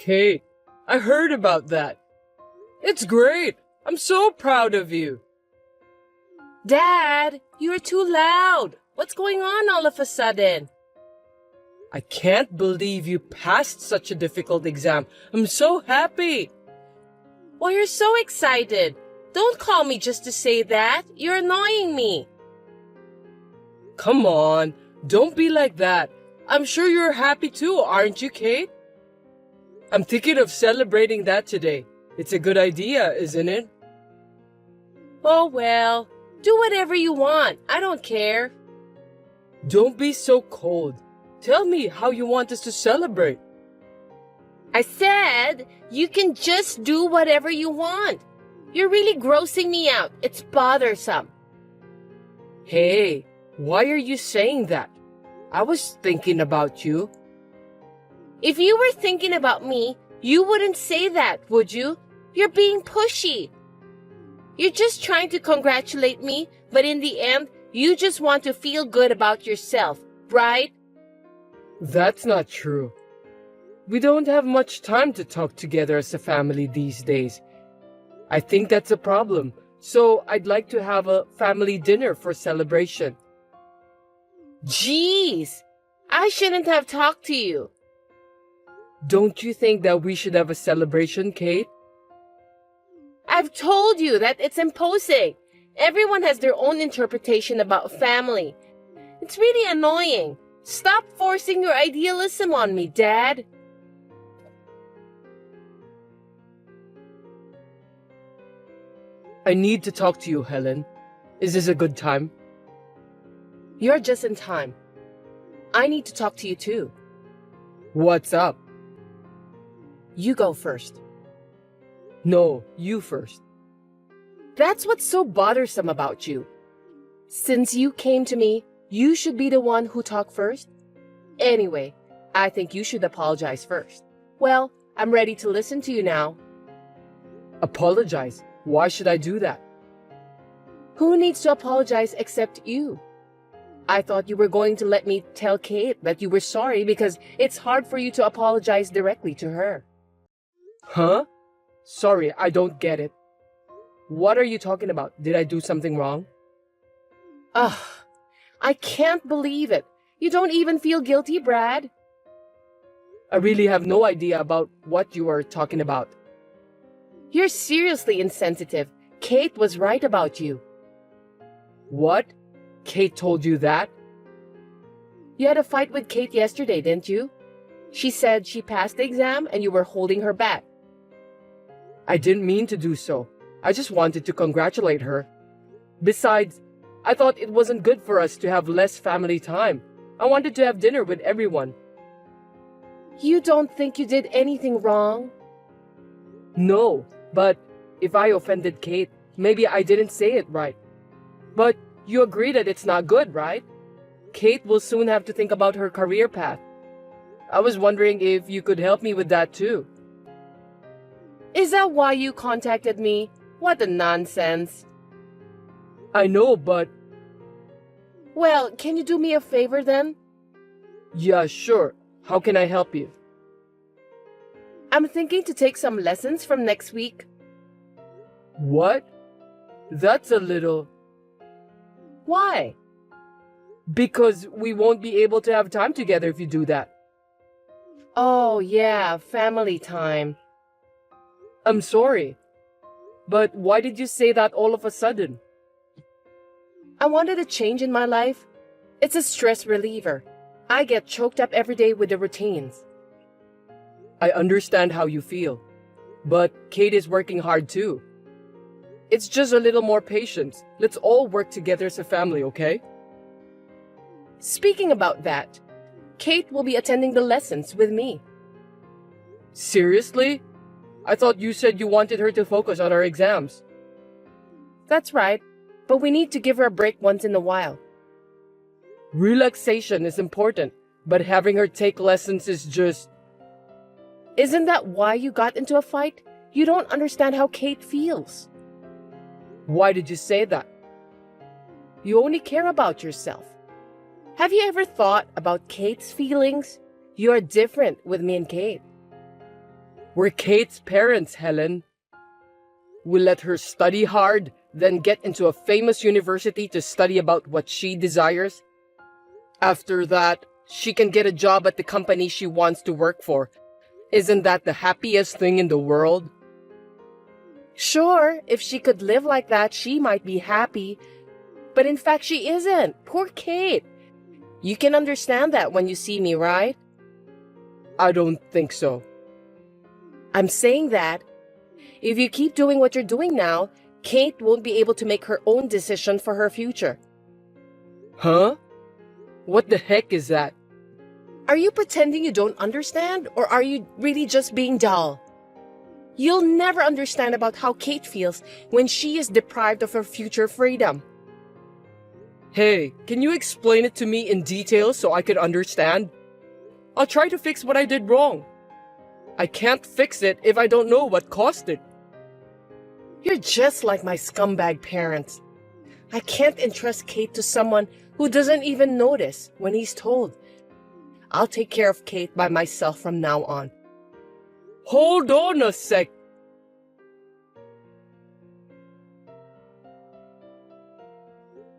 Kate, I heard about that. It's great. I'm so proud of you. Dad, you're too loud. What's going on all of a sudden? I can't believe you passed such a difficult exam. I'm so happy. Well, you're so excited. Don't call me just to say that. You're annoying me. Come on, don't be like that. I'm sure you're happy too, aren't you, Kate? I'm thinking of celebrating that today. It's a good idea, isn't it? Oh well, do whatever you want. I don't care. Don't be so cold. Tell me how you want us to celebrate. I said you can just do whatever you want. You're really grossing me out. It's bothersome. Hey, why are you saying that? I was thinking about you. If you were thinking about me, you wouldn't say that, would you? You're being pushy. You're just trying to congratulate me, but in the end, you just want to feel good about yourself, right? That's not true. We don't have much time to talk together as a family these days. I think that's a problem, so I'd like to have a family dinner for celebration. Jeez, I shouldn't have talked to you. Don't you think that we should have a celebration, Kate? I've told you that it's imposing. Everyone has their own interpretation about family. It's really annoying. Stop forcing your idealism on me, Dad. I need to talk to you, Helen. Is this a good time? You're just in time. I need to talk to you too. What's up? You go first. No, you first. That's what's so bothersome about you. Since you came to me, you should be the one who talked first. Anyway, I think you should apologize first. Well, I'm ready to listen to you now. Apologize? Why should I do that? Who needs to apologize except you? I thought you were going to let me tell Kate that you were sorry because it's hard for you to apologize directly to her. Huh? Sorry, I don't get it. What are you talking about? Did I do something wrong? Ugh, I can't believe it. You don't even feel guilty, Brad. I really have no idea about what you are talking about. You're seriously insensitive. Kate was right about you. What? Kate told you that? You had a fight with Kate yesterday, didn't you? She said she passed the exam and you were holding her back. I didn't mean to do so. I just wanted to congratulate her. Besides, I thought it wasn't good for us to have less family time. I wanted to have dinner with everyone. You don't think you did anything wrong? No, but if I offended Kate, maybe I didn't say it right. But you agree that it's not good, right? Kate will soon have to think about her career path. I was wondering if you could help me with that too. Is that why you contacted me? What a nonsense. I know, but... Well, can you do me a favor then? Yeah, sure. How can I help you? I'm thinking to take some lessons from next week. What? That's a little... Why? Because we won't be able to have time together if you do that. Oh, yeah, family time. I'm sorry. But why did you say that all of a sudden? I wanted a change in my life. It's a stress reliever. I get choked up every day with the routines. I understand how you feel. But Kate is working hard too. It's just a little more patience. Let's all work together as a family, okay? Speaking about that, Kate will be attending the lessons with me. Seriously? I thought you said you wanted her to focus on her exams. That's right, but we need to give her a break once in a while. Relaxation is important, but having her take lessons is just... Isn't that why you got into a fight? You don't understand how Kate feels. Why did you say that? You only care about yourself. Have you ever thought about Kate's feelings? You are different with me and Kate. We're Kate's parents, Helen. We let her study hard, then get into a famous university to study about what she desires. After that, she can get a job at the company she wants to work for. Isn't that the happiest thing in the world? Sure, if she could live like that, she might be happy. But in fact, she isn't. Poor Kate. You can understand that when you see me, right? I don't think so. I'm saying that if you keep doing what you're doing now, Kate won't be able to make her own decision for her future. Huh? What the heck is that? Are you pretending you don't understand, or are you really just being dull? You'll never understand about how Kate feels when she is deprived of her future freedom. Hey, can you explain it to me in detail so I can understand? I'll try to fix what I did wrong. I can't fix it if I don't know what caused it. You're just like my scumbag parents. I can't entrust Kate to someone who doesn't even notice when he's told. I'll take care of Kate by myself from now on. Hold on a sec.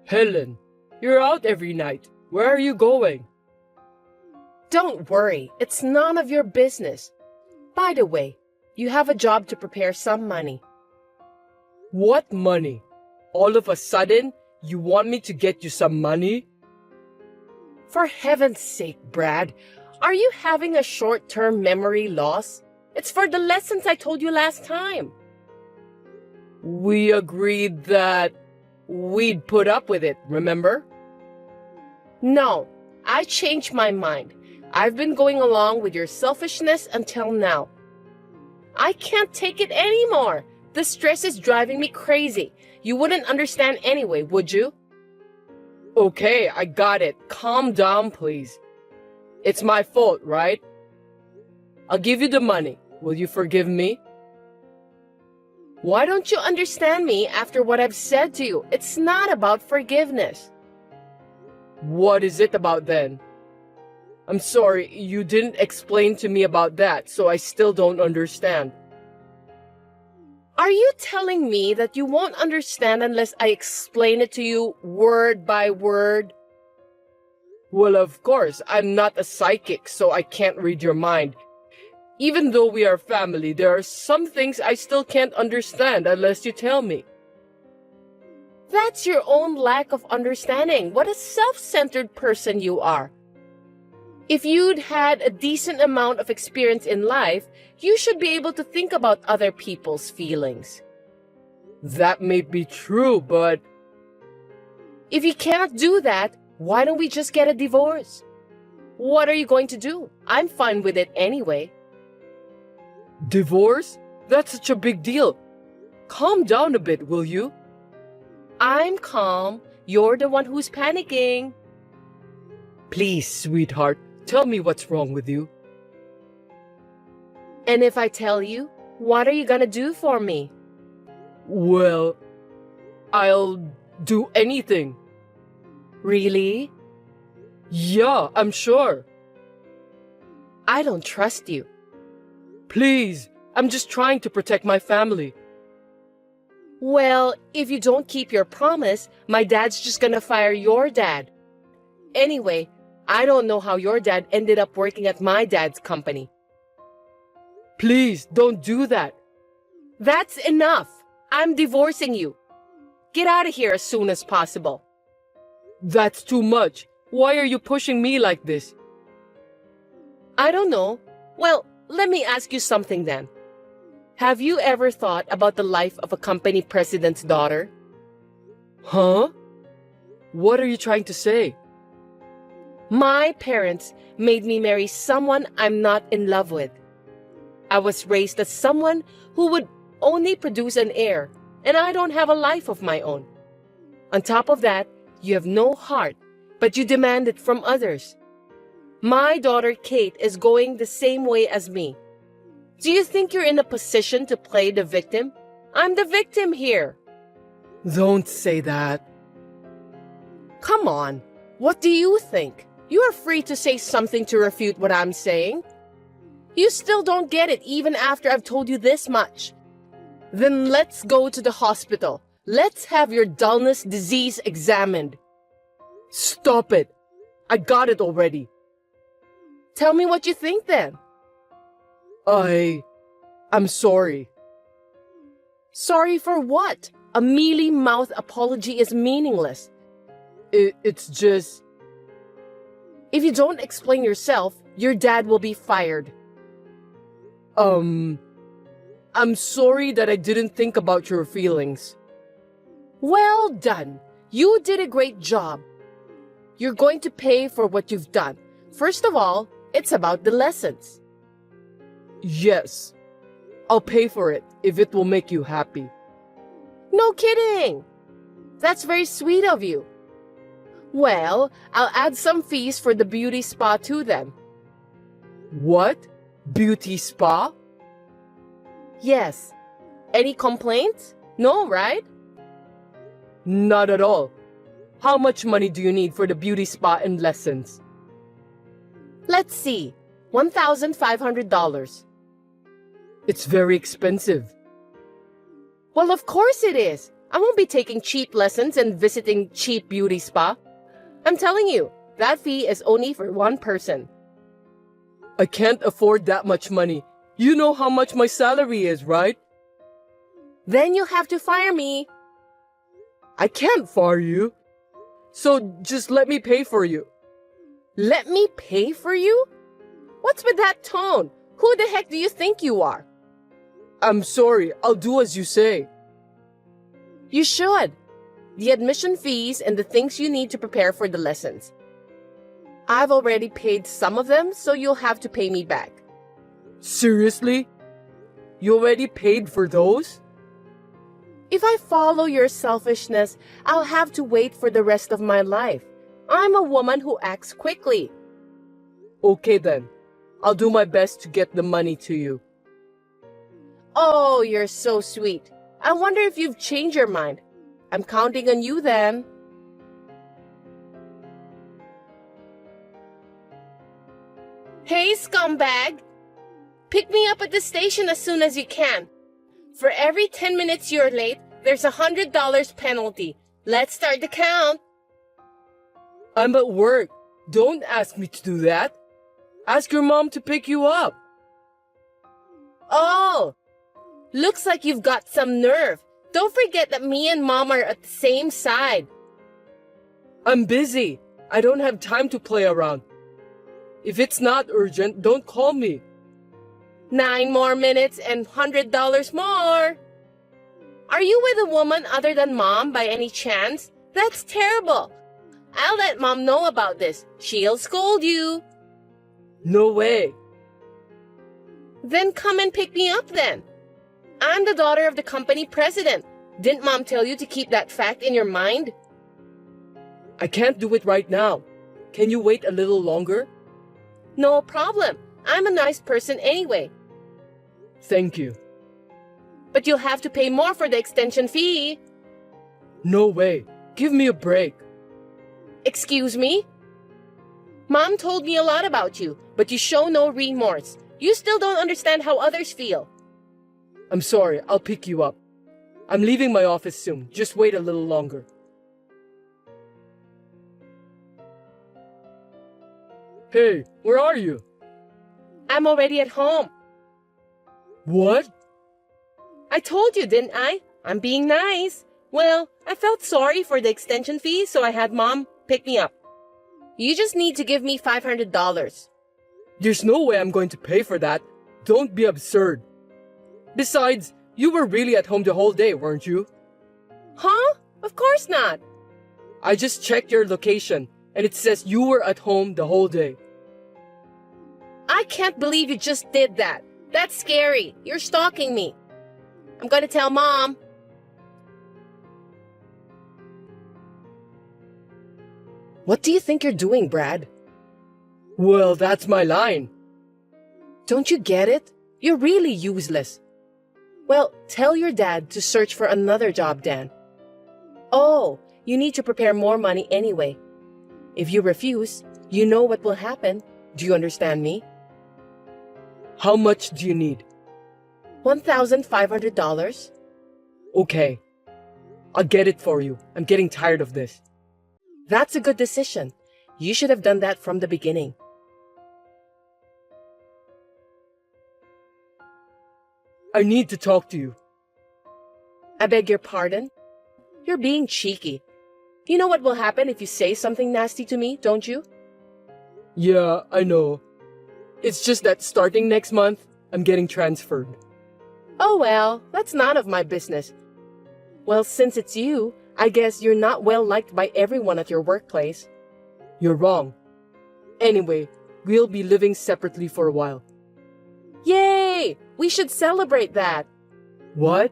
Helen, you're out every night. Where are you going? Don't worry, it's none of your business. By the way, you have a job to prepare some money. What money? All of a sudden, you want me to get you some money? For heaven's sake, Brad, are you having a short-term memory loss? It's for the lessons I told you last time. We agreed that we'd put up with it, remember? No, I changed my mind. I've been going along with your selfishness until now. I can't take it anymore. The stress is driving me crazy. You wouldn't understand anyway, would you? Okay, I got it. Calm down, please. It's my fault, right? I'll give you the money. Will you forgive me? Why don't you understand me after what I've said to you? It's not about forgiveness. What is it about then? I'm sorry, you didn't explain to me about that, so I still don't understand. Are you telling me that you won't understand unless I explain it to you word by word? Well, of course, I'm not a psychic, so I can't read your mind. Even though we are family, there are some things I still can't understand unless you tell me. That's your own lack of understanding. What a self-centered person you are. If you'd had a decent amount of experience in life, you should be able to think about other people's feelings. That may be true, but... If you cannot do that, why don't we just get a divorce? What are you going to do? I'm fine with it anyway. Divorce? That's such a big deal. Calm down a bit, will you? I'm calm. You're the one who's panicking. Please, sweetheart, tell me what's wrong with you. And if I tell you, what are you gonna do for me? Well, I'll do anything. Really? Yeah, I'm sure. I don't trust you. Please, I'm just trying to protect my family. Well, if you don't keep your promise, my dad's just gonna fire your dad. Anyway, I don't know how your dad ended up working at my dad's company. Please, don't do that. That's enough. I'm divorcing you. Get out of here as soon as possible. That's too much. Why are you pushing me like this? I don't know. Well, let me ask you something then. Have you ever thought about the life of a company president's daughter? Huh? What are you trying to say? My parents made me marry someone I'm not in love with. I was raised as someone who would only produce an heir, and I don't have a life of my own. On top of that, you have no heart, but you demand it from others. My daughter Kate is going the same way as me. Do you think you're in a position to play the victim? I'm the victim here. Don't say that. Come on, what do you think? You are free to say something to refute what I'm saying. You still don't get it even after I've told you this much. Then let's go to the hospital. Let's have your dullness disease examined. Stop it. I got it already. Tell me what you think then. I'm sorry. Sorry for what? A mealy-mouthed apology is meaningless. It's just... If you don't explain yourself, your dad will be fired. I'm sorry that I didn't think about your feelings. Well done. You did a great job. You're going to pay for what you've done. First of all, it's about the lessons. Yes. I'll pay for it if it will make you happy. No kidding. That's very sweet of you. Well, I'll add some fees for the beauty spa too then. What? Beauty spa? Yes. Any complaints? No, right? Not at all. How much money do you need for the beauty spa and lessons? Let's see. $1,500. It's very expensive. Well, of course it is. I won't be taking cheap lessons and visiting cheap beauty spa. I'm telling you, that fee is only for one person. I can't afford that much money. You know how much my salary is, right? Then you'll have to fire me. I can't fire you. So just let me pay for you. Let me pay for you? What's with that tone? Who the heck do you think you are? I'm sorry. I'll do as you say. You should. The admission fees and the things you need to prepare for the lessons. I've already paid some of them, so you'll have to pay me back. Seriously? You already paid for those? If I follow your selfishness, I'll have to wait for the rest of my life. I'm a woman who acts quickly. Okay then. I'll do my best to get the money to you. Oh, you're so sweet. I wonder if you've changed your mind. I'm counting on you then. Hey, scumbag! Pick me up at the station as soon as you can. For every 10 minutes you're late, there's $100 penalty. Let's start the count. I'm at work. Don't ask me to do that. Ask your mom to pick you up. Oh, looks like you've got some nerve. Don't forget that me and Mom are at the same side. I'm busy. I don't have time to play around. If it's not urgent, don't call me. 9 more minutes and $100 more. Are you with a woman other than Mom by any chance? That's terrible. I'll let Mom know about this. She'll scold you. No way. Then come and pick me up then. I'm the daughter of the company president. Didn't Mom tell you to keep that fact in your mind? I can't do it right now. Can you wait a little longer? No problem. I'm a nice person anyway. Thank you. But you'll have to pay more for the extension fee. No way. Give me a break. Excuse me? Mom told me a lot about you, but you show no remorse. You still don't understand how others feel. I'm sorry. I'll pick you up. I'm leaving my office soon. Just wait a little longer. Hey, where are you? I'm already at home. What? I told you, didn't I? I'm being nice. Well, I felt sorry for the extension fee, so I had Mom pick me up. You just need to give me $500. There's no way I'm going to pay for that. Don't be absurd. Besides, you were really at home the whole day, weren't you? Huh? Of course not. I just checked your location, and it says you were at home the whole day. I can't believe you just did that. That's scary. You're stalking me. I'm going to tell Mom. What do you think you're doing, Brad? Well, that's my line. Don't you get it? You're really useless. Well, tell your dad to search for another job, Dan. Oh, you need to prepare more money anyway. If you refuse, you know what will happen. Do you understand me? How much do you need? $1,500. Okay. I'll get it for you. I'm getting tired of this. That's a good decision. You should have done that from the beginning. I need to talk to you. I beg your pardon? You're being cheeky. You know what will happen if you say something nasty to me, don't you? Yeah, I know. It's just that starting next month, I'm getting transferred. Oh well, that's none of my business. Well, since it's you, I guess you're not well liked by everyone at your workplace. You're wrong. Anyway, we'll be living separately for a while. Yay! We should celebrate that. What?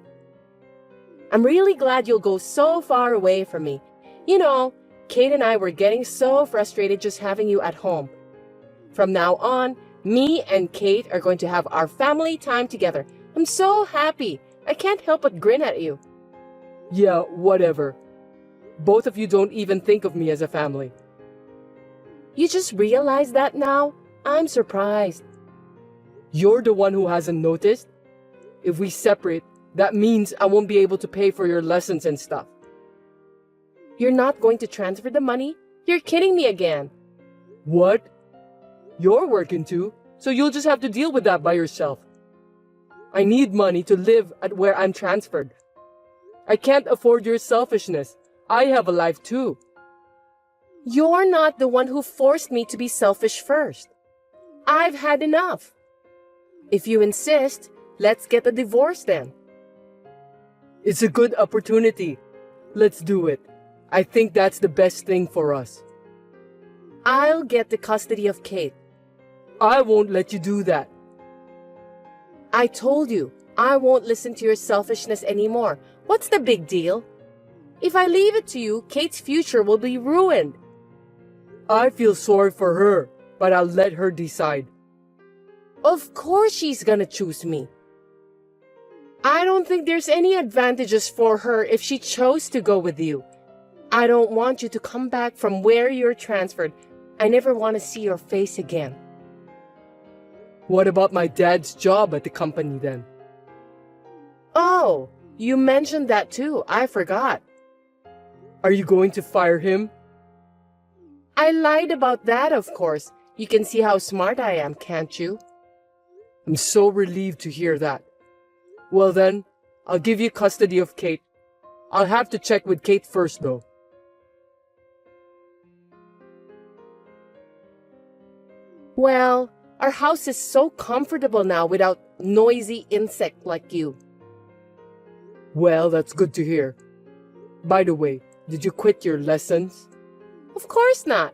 I'm really glad you'll go so far away from me. You know, Kate and I were getting so frustrated just having you at home. From now on, me and Kate are going to have our family time together. I'm so happy. I can't help but grin at you. Yeah, whatever. Both of you don't even think of me as a family. You just realized that now? I'm surprised. You're the one who hasn't noticed. If we separate, that means I won't be able to pay for your lessons and stuff. You're not going to transfer the money? You're kidding me again. What? You're working too, so you'll just have to deal with that by yourself. I need money to live at where I'm transferred. I can't afford your selfishness. I have a life too. You're not the one who forced me to be selfish first. I've had enough. If you insist, let's get a divorce then. It's a good opportunity. Let's do it. I think that's the best thing for us. I'll get the custody of Kate. I won't let you do that. I told you, I won't listen to your selfishness anymore. What's the big deal? If I leave it to you, Kate's future will be ruined. I feel sorry for her, but I'll let her decide. Of course she's gonna choose me. I don't think there's any advantages for her if she chose to go with you. I don't want you to come back from where you're transferred. I never want to see your face again. What about my dad's job at the company then? Oh, you mentioned that too. I forgot. Are you going to fire him? I lied about that, of course. You can see how smart I am, can't you? I'm so relieved to hear that. Well then, I'll give you custody of Kate. I'll have to check with Kate first though. Well, our house is so comfortable now without noisy insect like you. Well, that's good to hear. By the way, did you quit your lessons? Of course not.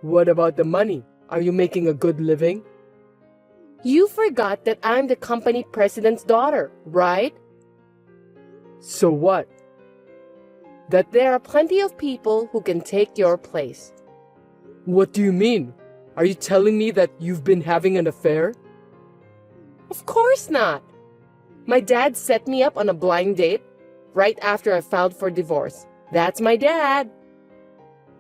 What about the money? Are you making a good living? You forgot that I'm the company president's daughter, right? So what? That there are plenty of people who can take your place. What do you mean? Are you telling me that you've been having an affair? Of course not. My dad set me up on a blind date right after I filed for divorce. That's my dad.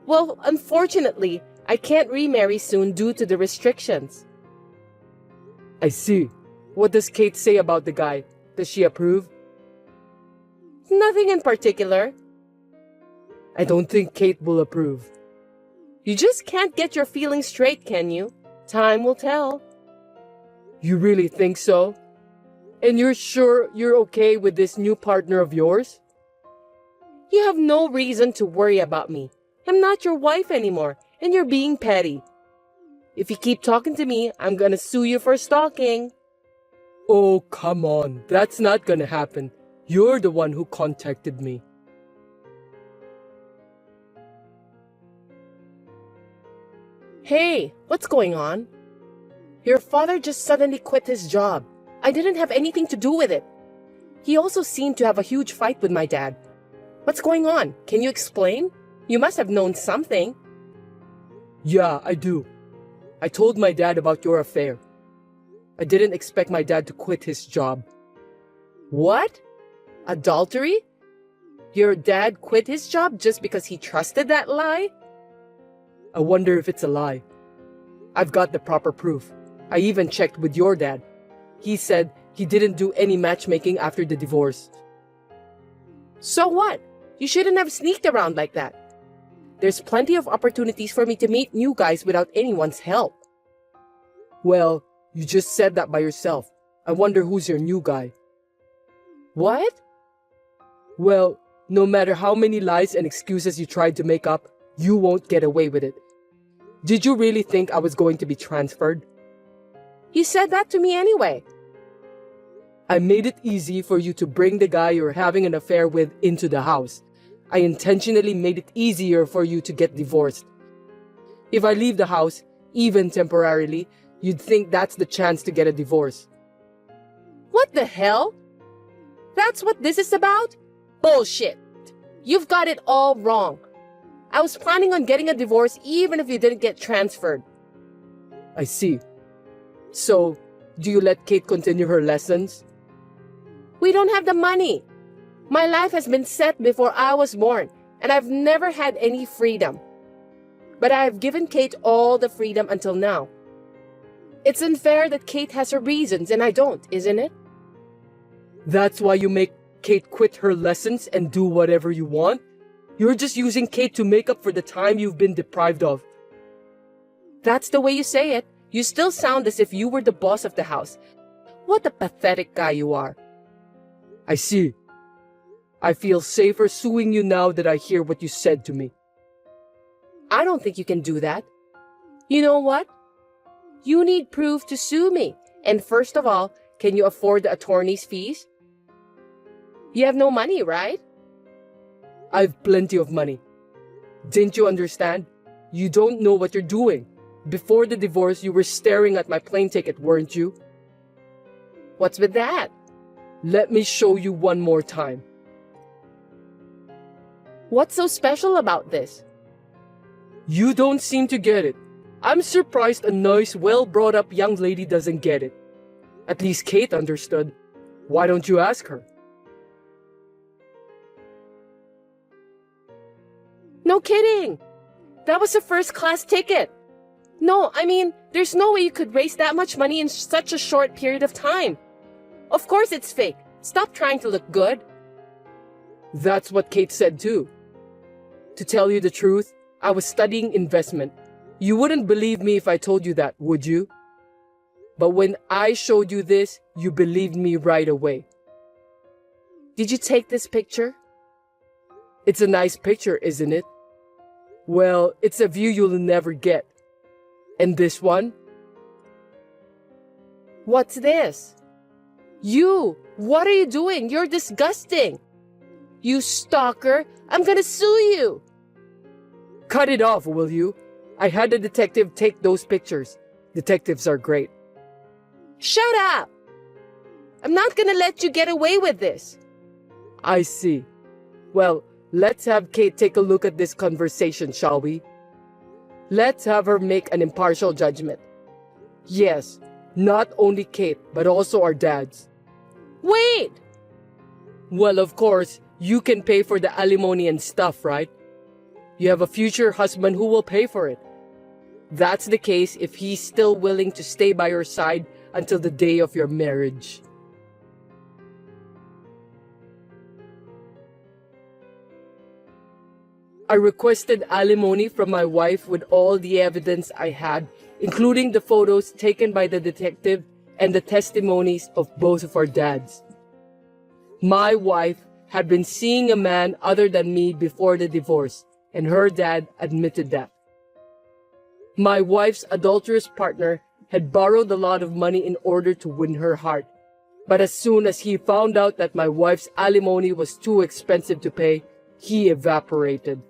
Well, unfortunately, I can't remarry soon due to the restrictions. I see. What does Kate say about the guy? Does she approve? Nothing in particular. I don't think Kate will approve. You just can't get your feelings straight, can you? Time will tell. You really think so? And you're sure you're okay with this new partner of yours? You have no reason to worry about me. I'm not your wife anymore, and you're being petty. If you keep talking to me, I'm gonna sue you for stalking. Oh, come on. That's not gonna happen. You're the one who contacted me. Hey, what's going on? Your father just suddenly quit his job. I didn't have anything to do with it. He also seemed to have a huge fight with my dad. What's going on? Can you explain? You must have known something. Yeah, I do. I told my dad about your affair. I didn't expect my dad to quit his job. What? Adultery? Your dad quit his job just because he trusted that lie? I wonder if it's a lie. I've got the proper proof. I even checked with your dad. He said he didn't do any matchmaking after the divorce. So what? You shouldn't have sneaked around like that. There's plenty of opportunities for me to meet new guys without anyone's help. Well, you just said that by yourself. I wonder who's your new guy. What? Well, no matter how many lies and excuses you tried to make up, you won't get away with it. Did you really think I was going to be transferred? You said that to me anyway. I made it easy for you to bring the guy you're having an affair with into the house. I intentionally made it easier for you to get divorced. If I leave the house, even temporarily, you'd think that's the chance to get a divorce. What the hell? That's what this is about? Bullshit. You've got it all wrong. I was planning on getting a divorce even if you didn't get transferred. I see. So, do you let Kate continue her lessons? We don't have the money. My life has been set before I was born, and I've never had any freedom. But I have given Kate all the freedom until now. It's unfair that Kate has her reasons and I don't, isn't it? That's why you make Kate quit her lessons and do whatever you want? You're just using Kate to make up for the time you've been deprived of. That's the way you say it. You still sound as if you were the boss of the house. What a pathetic guy you are. I see. I feel safer suing you now that I hear what you said to me. I don't think you can do that. You know what? You need proof to sue me. And first of all, can you afford the attorney's fees? You have no money, right? I've plenty of money. Didn't you understand? You don't know what you're doing. Before the divorce, you were staring at my plane ticket, weren't you? What's with that? Let me show you one more time. What's so special about this? You don't seem to get it. I'm surprised a nice, well-brought-up young lady doesn't get it. At least Kate understood. Why don't you ask her? No kidding! That was a first-class ticket. No, I mean, there's no way you could raise that much money in such a short period of time. Of course it's fake. Stop trying to look good. That's what Kate said too. To tell you the truth, I was studying investment. You wouldn't believe me if I told you that, would you? But when I showed you this, you believed me right away. Did you take this picture? It's a nice picture, isn't it? Well, it's a view you'll never get. And this one? What's this? You! What are you doing? You're disgusting! You stalker! I'm gonna sue you! Cut it off, will you? I had a detective take those pictures. Detectives are great. Shut up! I'm not gonna let you get away with this. I see. Well, let's have Kate take a look at this conversation, shall we? Let's have her make an impartial judgment. Yes, not only Kate, but also our dads. Wait! Well, of course, you can pay for the alimony and stuff, right? You have a future husband who will pay for it. That's the case if he's still willing to stay by your side until the day of your marriage. I requested alimony from my wife with all the evidence I had, including the photos taken by the detective and the testimonies of both of our dads. My wife had been seeing a man other than me before the divorce, and her dad admitted that. My wife's adulterous partner had borrowed a lot of money in order to win her heart, but as soon as he found out that my wife's alimony was too expensive to pay, he evaporated.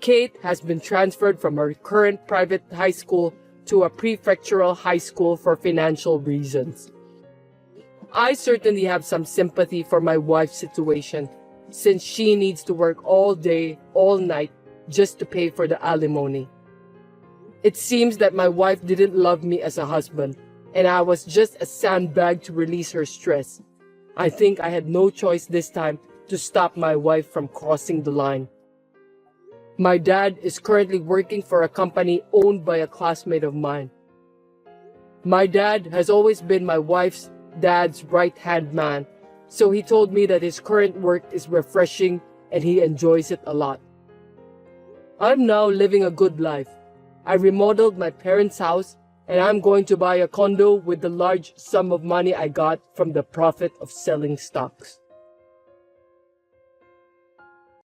Kate has been transferred from her current private high school to a prefectural high school for financial reasons. I certainly have some sympathy for my wife's situation, since she needs to work all day, all night, just to pay for the alimony. It seems that my wife didn't love me as a husband, and I was just a sandbag to release her stress. I think I had no choice this time to stop my wife from crossing the line. My dad is currently working for a company owned by a classmate of mine. My dad has always been my wife's dad's right-hand man, so he told me that his current work is refreshing and he enjoys it a lot. I'm now living a good life. I remodeled my parents' house and I'm going to buy a condo with the large sum of money I got from the profit of selling stocks.